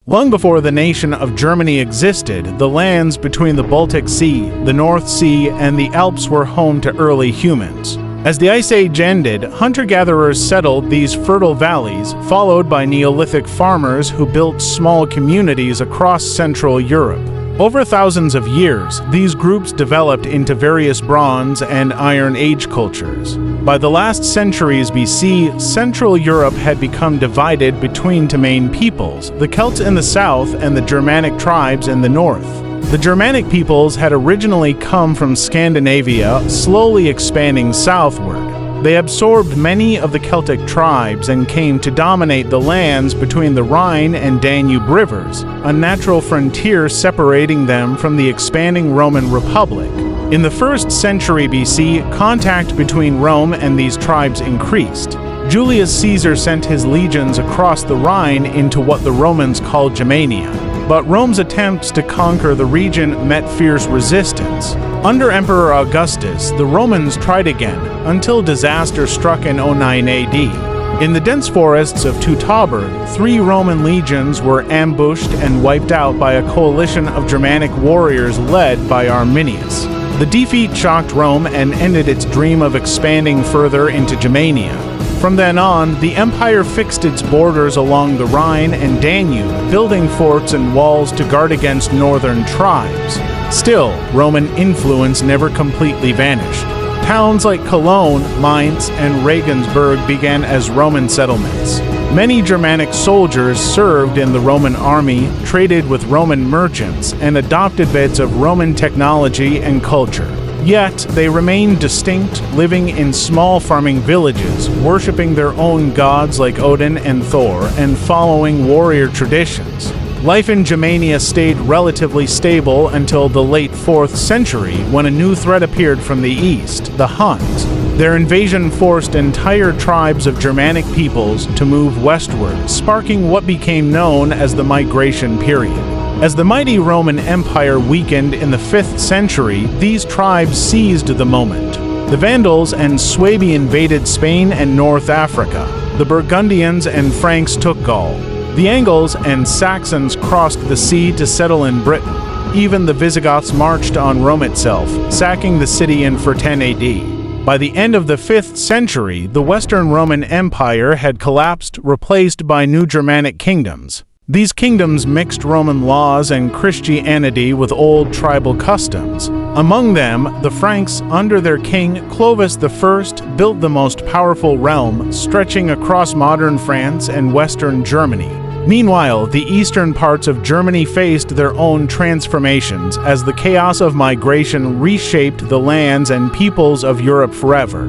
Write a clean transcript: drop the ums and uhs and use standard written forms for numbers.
Long before the nation of Germany existed, the lands between the Baltic Sea, the North Sea, and the Alps were home to early humans. As the Ice Age ended, hunter-gatherers settled these fertile valleys, followed by Neolithic farmers who built small communities across Central Europe. Over thousands of years, these groups developed into various Bronze and Iron Age cultures. By the last centuries BC, Central Europe had become divided between two main peoples, the Celts in the south and the Germanic tribes in the north. The Germanic peoples had originally come from Scandinavia, slowly expanding southward. They absorbed many of the Celtic tribes and came to dominate the lands between the Rhine and Danube rivers, a natural frontier separating them from the expanding Roman Republic. In the 1st century BC, contact between Rome and these tribes increased. Julius Caesar sent his legions across the Rhine into what the Romans called Germania. But Rome's attempts to conquer the region met fierce resistance. Under Emperor Augustus, the Romans tried again, until disaster struck in 09 AD. In the dense forests of Teutoburg, 3 Roman legions were ambushed and wiped out by a coalition of Germanic warriors led by Arminius. The defeat shocked Rome and ended its dream of expanding further into Germania. From then on, the empire fixed its borders along the Rhine and Danube, building forts and walls to guard against northern tribes. Still, Roman influence never completely vanished. Towns like Cologne, Mainz, and Regensburg began as Roman settlements. Many Germanic soldiers served in the Roman army, traded with Roman merchants, and adopted bits of Roman technology and culture. Yet, they remained distinct, living in small farming villages, worshipping their own gods like Odin and Thor, and following warrior traditions. Life in Germania stayed relatively stable until the late 4th century, when a new threat appeared from the east, the Huns. Their invasion forced entire tribes of Germanic peoples to move westward, sparking what became known as the Migration Period. As the mighty Roman Empire weakened in the 5th century, these tribes seized the moment. The Vandals and Suebi invaded Spain and North Africa. The Burgundians and Franks took Gaul. The Angles and Saxons crossed the sea to settle in Britain. Even the Visigoths marched on Rome itself, sacking the city in 410 AD. By the end of the 5th century, the Western Roman Empire had collapsed, replaced by new Germanic kingdoms. These kingdoms mixed Roman laws and Christianity with old tribal customs. Among them, the Franks, under their king Clovis I, built the most powerful realm, stretching across modern France and western Germany. Meanwhile, the eastern parts of Germany faced their own transformations as the chaos of migration reshaped the lands and peoples of Europe forever.